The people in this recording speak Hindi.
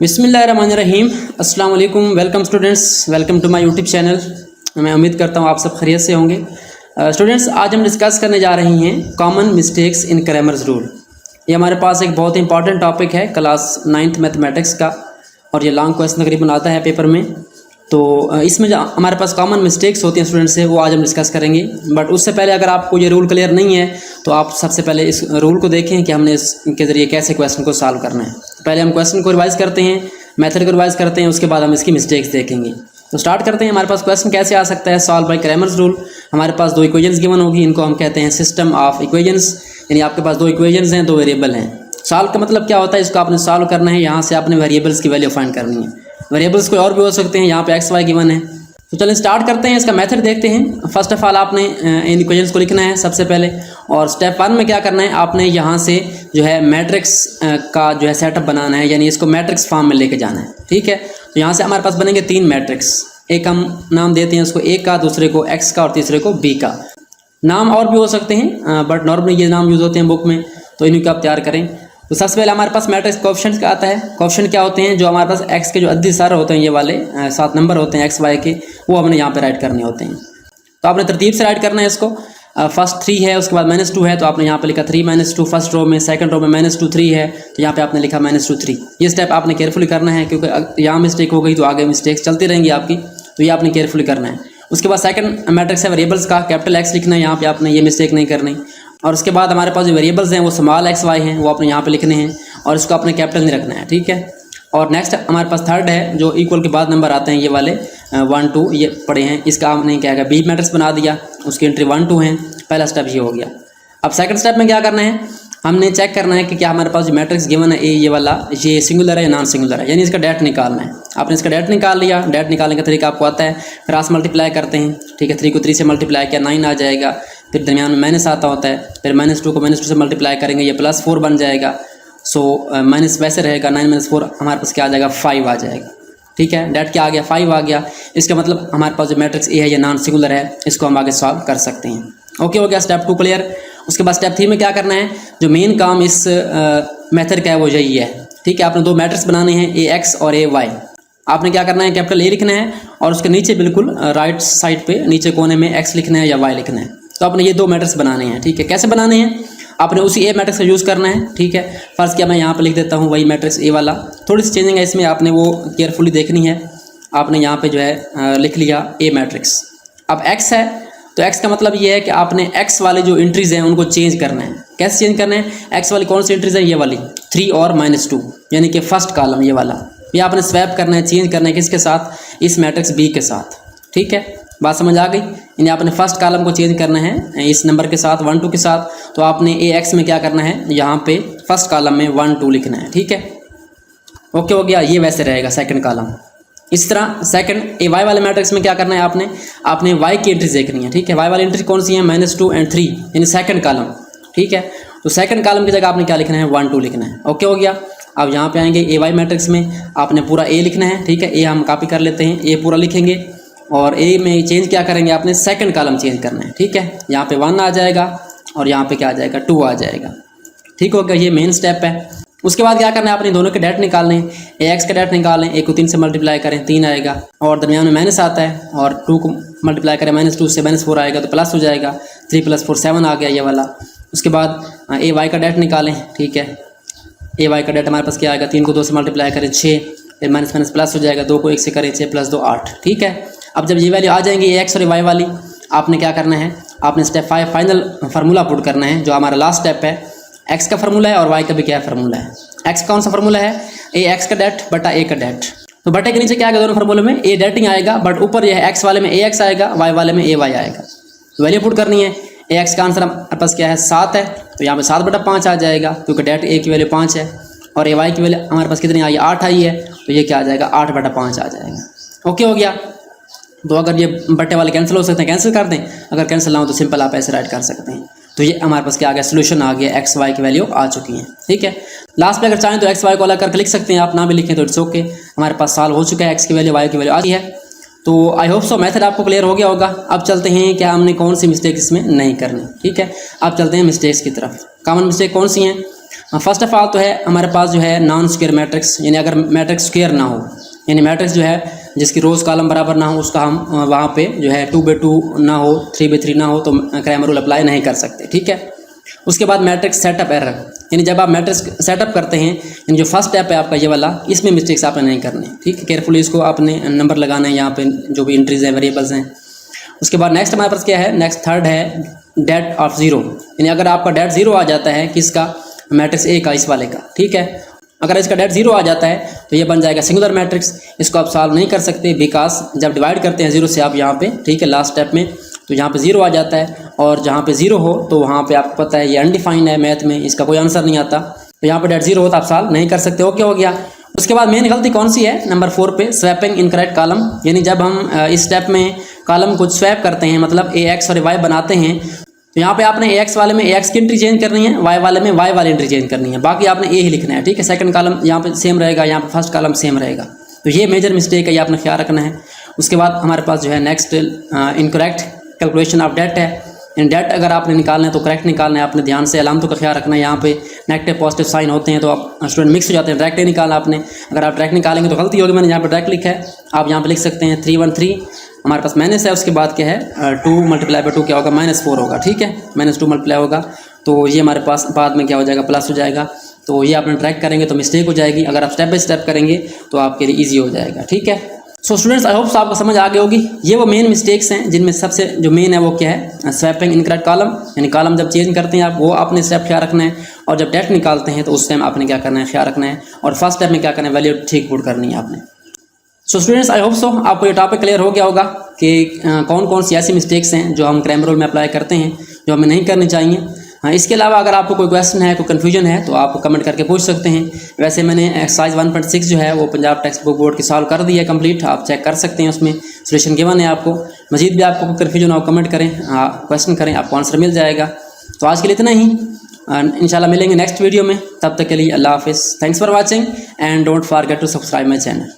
बिस्मिल्लाहिर्रहमानिर्रहीम। अस्सलाम वालेकुम। Welcome students, welcome to my YouTube channel. मैं उम्मीद करता हूँ आप सब खैरियत से होंगे। स्टूडेंट्स, आज हम डिस्कस करने जा रहे हैं common mistakes in Cramer's rule. ये हमारे पास एक बहुत ही इंपॉर्टेंट टॉपिक है क्लास 9th मैथमेटिक्स का, और ये लॉन्ग क्वेश्चन तकरीबन आता है पेपर में। तो इसमें जो हमारे पास कॉमन मिस्टेक्स होती हैं स्टूडेंट्स से, वो आज हम डिस्कस करेंगे। बट उससे पहले अगर आपको ये रूल क्लियर नहीं है तो आप सबसे पहले इस रूल को देखें कि हमने इसके ज़रिए कैसे क्वेश्चन को सॉल्व करना है। पहले हम क्वेश्चन को रिवाइज करते हैं, मेथड को रिवाइज करते हैं, उसके बाद हम इसकी मिस्टेक्स देखेंगे। तो स्टार्ट करते हैं। हमारे पास क्वेश्चन कैसे आ सकता है, सॉल्व बाय क्रैमर्स रूल। हमारे पास दो इक्वेशंस गिवन होगी, इनको हम कहते हैं सिस्टम ऑफ इक्वेशंस। यानी आपके पास दो इक्वेशंस हैं, दो वेरिएबल हैं। सॉल्व का मतलब क्या होता है, इसको आपने सॉल्व करना है, यहाँ से आपने वेरिएबल्स की वैल्यू फाइंड करनी है। वेरिएबल्स कोई और भी हो सकते हैं, यहाँ पे एक्स वाई गिवन है। तो चलिए स्टार्ट करते हैं, इसका मेथड देखते हैं। फर्स्ट ऑफ ऑल आपने इन इक्वेशंस को लिखना है सबसे पहले, और स्टेप 1 में क्या करना है, आपने यहाँ से जो है मैट्रिक्स का जो है सेटअप बनाना है, यानी इसको मैट्रिक्स फॉर्म में लेके जाना है। ठीक है, तो यहाँ से हमारे पास बनेंगे 3 मैट्रिक्स। एक हम नाम देते हैं उसको ए का, दूसरे को एक्स का और तीसरे को बी का। नाम और भी हो सकते हैं बट नॉर्मली ये नाम यूज़ होते हैं बुक में, तो इन्हीं को आप तैयार करें। तो सबसे पहले हमारे पास मैट्रिक्स कोएफिशिएंट्स का आता है। कोएफिशिएंट क्या होते हैं, जो हमारे पास एक्स के जो अद्दी सर होते हैं, ये वाले 7 नंबर होते हैं एक्स वाई के, वो हमने यहाँ पे राइट करने होते हैं। तो आपने तरतीब से राइट करना है इसको। फर्स्ट 3 है, उसके बाद -2 है, तो आपने यहाँ पे लिखा 3 - 2 फर्स्ट रो में। सेकंड रो में -2 3 है, तो यहाँ पे आपने लिखा -2 3। ये स्टेप आपने केयरफुली करना है, क्योंकि यहाँ मिस्टेक हो गई तो आगे मिस्टेक्स चलती रहेंगी आपकी, तो ये आपने केयरफुली करना है। उसके बाद सेकंड मैट्रिक्स है वेरिएबल्स का, कैपिटल एक्स लिखना है, यहाँ पे आपने ये मिस्टेक नहीं करनी। और उसके बाद हमारे पास जो वेरिएबल्स हैं वो स्मॉल एक्स वाई हैं, वो आपने यहाँ पे लिखने हैं, और इसको आपने कैपिटल नहीं रखना है। ठीक है, और नेक्स्ट हमारे पास थर्ड है, जो इक्वल के बाद नंबर आते हैं ये वाले 1 2 ये पड़े हैं, इसका हमने क्या है बी मैट्रिक्स बना दिया, उसकी एंट्री 1 2 है। पहला स्टेप ये हो गया। अब सेकंड स्टेप में क्या करना है, हमने चेक करना है कि क्या हमारे पास जो मैट्रिक्स गिवन है ए ये वाला, ये सिंगुलर है या नॉन सिंगुलर है, यानी इसका डेट निकालना है। आपने इसका डेट निकाल लिया। डेट निकालने का तरीका आपको आता है, क्रॉस मल्टीप्लाई करते हैं। ठीक है, 3 को 3 से मल्टीप्लाई किया 9 आ जाएगा, फिर दरमियान में माइनस आता होता है, फिर -2 को -2 से मल्टीप्लाई करेंगे, ये +4 बन जाएगा। सो माइनस वैसे रहेगा, 9 - 4 हमारे पास क्या आ जाएगा 5 आ जाएगा। ठीक है, डेट क्या आ गया 5 आ गया। इसका मतलब हमारे पास जो मैट्रिक्स ए है ये नॉन सिंगुलर है, इसको हम आगे सॉल्व कर सकते हैं। ओके हो गया स्टेप 2 क्लियर। उसके बाद स्टेप 3 में क्या करना है, जो मेन काम इस मेथड का है वो यही है। ठीक है, आपने 2 मैट्रिक्स बनाने हैं, ए एक्स और ए वाई। आपने क्या करना है, कैपिटल ए लिखना है, और उसके नीचे बिल्कुल राइट साइड पे नीचे कोने में एक्स लिखना है या वाई लिखना है। तो आपने ये 2 मैट्रिक्स बनाने हैं। ठीक है, कैसे बनाने हैं, आपने उसी ए मैट्रिक्स का यूज़ करना है। ठीक है, फर्स्ट क्या मैं यहाँ पे लिख देता हूँ वही मैट्रिक्स ए वाला। थोड़ी सी चेंजिंग है इसमें, आपने वो केयरफुली देखनी है। आपने यहाँ पे जो है लिख लिया ए मैट्रिक्स। अब एक्स है, तो एक्स का मतलब ये है कि आपने एक्स वाले जो एंट्रीज हैं उनको चेंज करना है। कैसे चेंज करना है, एक्स वाली कौन सी एंट्रीज है, ये वाली 3 और -2, यानी कि फर्स्ट कॉलम ये वाला, ये आपने स्वैप करना है, चेंज करना है किसके साथ, इस मैट्रिक्स बी के साथ। ठीक है, बात समझ आ गई। यानी आपने फर्स्ट कॉलम को चेंज करना है इस नंबर के साथ 1 2 के साथ। तो आपने ए एक्स में क्या करना है, यहाँ पे फर्स्ट कॉलम में 1 2 लिखना है। ठीक है, ओके हो गया। ये वैसे रहेगा सेकंड कॉलम। इस तरह सेकंड ए वाई वाले मैट्रिक्स में क्या करना है, आपने वाई की एंट्रीज देखनी है। ठीक है, वाई वाली एंट्री कौन सी है, -2 और 3, यानी सेकंड कॉलम। ठीक है, तो सेकंड कॉलम की जगह आपने क्या लिखना है, 1 2 लिखना है। ओके हो गया। अब यहाँ पे आएंगे ए वाई मैट्रिक्स में, आपने पूरा ए लिखना है। ठीक है, ए हम कॉपी कर लेते हैं, ए पूरा लिखेंगे, और ए में चेंज क्या करेंगे, आपने सेकंड कॉलम चेंज करना है। ठीक है, यहाँ पे 1 आ जाएगा, और यहाँ पे क्या आ जाएगा 2 आ जाएगा। ठीक हो गया, ये मेन स्टेप है। उसके बाद क्या करना है, आपने दोनों के डेट निकालने हैं। ए एक्स का डेट निकालें, ए को 3 से मल्टीप्लाई करें 3 आएगा, और दरमियान में माइनस आता है, और 2 को मल्टीप्लाई करें -2 से -4 आएगा, तो प्लस हो जाएगा। 3 + 4 7 आ गया ये वाला। उसके बाद ए वाई का डेट निकालें। ठीक है, ए वाई का डेट हमारे पास क्या आएगा, 3 को 2 से मल्टीप्लाई करें 6, फिर माइनस प्लस हो जाएगा, 2 को 1 से करें 6 + 2 8। ठीक है, अब जब ये वैल्यू आ जाएंगी ए एक्स और ए वाई वाली, आपने क्या करना है, आपने स्टेप 5 फाइनल फार्मूला पुट करना है, जो हमारा लास्ट स्टेप है। एक्स का फार्मूला है और वाई का भी क्या फार्मूला है। एक्स कौन सा फार्मूला है, ए एक्स का डेट बटा ए का डेट। तो बटे के नीचे क्या आएगा, दोनों फार्मूले में ए डेटिंग आएगा, बट ऊपर ये है एक्स वाले में ए एक्स आएगा, वाई वाले में ए वाई आएगा। वैल्यू पुट करनी है। ए एक्स का आंसर हमारे पास क्या है 7 है, तो यहाँ पे 7/5 आ जाएगा, क्योंकि डेट ए की वैल्यू 5 है, और ए वाई की वैल्यू हमारे पास कितनी आई 8 आई है, तो ये क्या आ जाएगा 8/5 आ जाएगा। ओके हो गया। तो अगर ये बट्टे वाले कैंसिल हो सकते हैं, कैंसिल कर दें, अगर कैंसिल ना हो तो सिंपल आप ऐसे राइट कर सकते हैं। तो ये हमारे पास क्या आ गया, सोल्यूशन आ गया, एक्स वाई की वैल्यू आ चुकी है। ठीक है, लास्ट में अगर चाहें तो एक्स वाई को अलग करके लिख सकते हैं, आप ना भी लिखें तो इट्स ओके। हमारे पास सॉल्व हो चुका है, एक्स की वैल्यू वाई की वैल्यू आ गई है। तो आई होप सो मेथड आपको क्लियर हो गया होगा। अब चलते हैं क्या हमने कौन सी मिस्टेक इसमें नहीं करनी। ठीक है, अब चलते हैं मिस्टेक्स की तरफ। कॉमन मिस्टेक कौन सी हैं, फर्स्ट ऑफ ऑल तो है हमारे पास जो है नॉन स्क्वायर मैट्रिक्स, यानी अगर मैट्रिक्स स्क्वायर ना हो, यानी मैट्रिक्स जो है जिसकी रोज़ कॉलम बराबर ना हो, उसका हम वहाँ पे जो है 2/2 ना हो, 3/3 ना हो, तो क्रैमर रूल अप्लाई नहीं कर सकते। ठीक है। उसके बाद मैट्रिक्स सेटअप एरर, यानी जब आप मैट्रिक्स सेटअप करते हैं, यानी जो फर्स्ट स्टेप है आपका ये वाला, इसमें मिस्टेक्स आपने नहीं करने। ठीक है, केयरफुली इसको आपने नंबर लगाना है यहाँ पे, जो भी एंट्रीज हैं, वेरिएबल्स हैं। उसके बाद नेक्स्ट हमारे पास क्या है, नेक्स्ट थर्ड है डेट ऑफ ज़ीरो, यानी अगर आपका डेट ज़ीरो आ जाता है किसका, मैट्रिक्स ए का, इस वाले का। ठीक है। अगर इसका डेट ज़ीरो आ जाता है तो ये बन जाएगा सिंगुलर मैट्रिक्स। इसको आप सॉल्व नहीं कर सकते बिकॉज जब डिवाइड करते हैं ज़ीरो से आप यहाँ पे, ठीक है, लास्ट स्टेप में, तो यहाँ पे ज़ीरो आ जाता है, और जहाँ पे ज़ीरो हो तो वहाँ पे आपको पता है ये अनडिफाइंड है, मैथ में इसका कोई आंसर नहीं आता, तो यहाँ पे डेट ज़ीरो हो तो आप सॉल्व नहीं कर सकते। ओके, हो गया। उसके बाद मेन गलती कौन सी है, नंबर 4 पे, स्वैपिंग इनकरेक्ट कॉलम, यानी जब हम इस स्टेप में कॉलम को स्वैप करते हैं, मतलब ए एक्स और वाई बनाते हैं, तो यहाँ पे आपने एक्स वाले में एक्स की एंट्री चेंज करनी है, वाई वाले में वाई वाली एंट्री चेंज करनी है, बाकी आपने ए ही लिखना है। ठीक है। सेकंड कॉलम यहाँ पे सेम रहेगा, यहाँ पे फर्स्ट कॉलम सेम रहेगा, तो ये मेजर मिस्टेक है, ये आपने ख्याल रखना है। उसके बाद हमारे पास जो है next incorrect calculation of date है। इन डेट अगर आपने निकालना है तो करेक्ट निकालना है, आपने ध्यान से अलामतों का ख्याल रखना है। यहाँ पे नेगेटिव पॉजिटिव साइन होते हैं तो आप स्टूडेंट मिक्स हो जाते हैं, डायरेक्ट निकालना आपने। अगर आप डायरेक्ट निकालेंगे तो गलती होगी, मैंने यहाँ पर डायरेक्ट लिखा है, आप यहाँ पे लिख सकते हैं 313, हमारे पास माइनस है, उसके बाद क्या है 2 × 2 क्या होगा, -4 होगा। ठीक है, -2 मल्टीप्लाई होगा, तो ये हमारे पास बाद में क्या हो जाएगा, प्लस हो जाएगा। तो ये आपने ट्रैक करेंगे तो मिस्टेक हो जाएगी, अगर आप स्टेप बाय स्टेप करेंगे तो आपके लिए ईजी हो जाएगा। ठीक है। सो स्टूडेंट्स, आई होप आपको समझ आ गई होगी। ये वो मेन मिस्टेक्स हैं जिनमें सबसे जो मेन है वो क्या है, स्वैपिंग इनकरेक्ट कॉलम, यानी कॉलम जब चेंज करते हैं आप, वो आपने स्टेप ख्याल रखना है, और जब डेट निकालते हैं तो उस टाइम आपने क्या करना है, ख्याल रखना है, और फर्स्ट स्टेप में क्या करना है, वैल्यू ठीक पुट करनी है आपने। So students, I hope so आपको ये टॉपिक क्लियर हो गया होगा कि कौन कौन सी ऐसी मिस्टेक्स हैं जो हम क्रैमर रूल में अप्लाई करते हैं, जो हमें नहीं करनी चाहिए। हाँ, इसके अलावा अगर आपको कोई क्वेश्चन है, कोई कन्फ्यूजन है, तो आप कमेंट करके पूछ सकते हैं। वैसे मैंने एक्सरसाइज 1.6 जो है वो पंजाब टेक्स्ट बुक बोर्ड की सॉल्व कर दी है कंप्लीट, आप चेक कर सकते हैं, उसमें सोल्यूशन गिवन है आपको। मजीद भी आपको कोई कन्फ्यूजन हो कमेंट करें, क्वेश्चन करें, आपको आंसर मिल जाएगा। तो आज के लिए इतना ही, इंशाल्लाह मिलेंगे नेक्स्ट वीडियो में, तब तक के लिए अल्लाह हाफिज़। Thanks for watching and don't forget to subscribe my channel.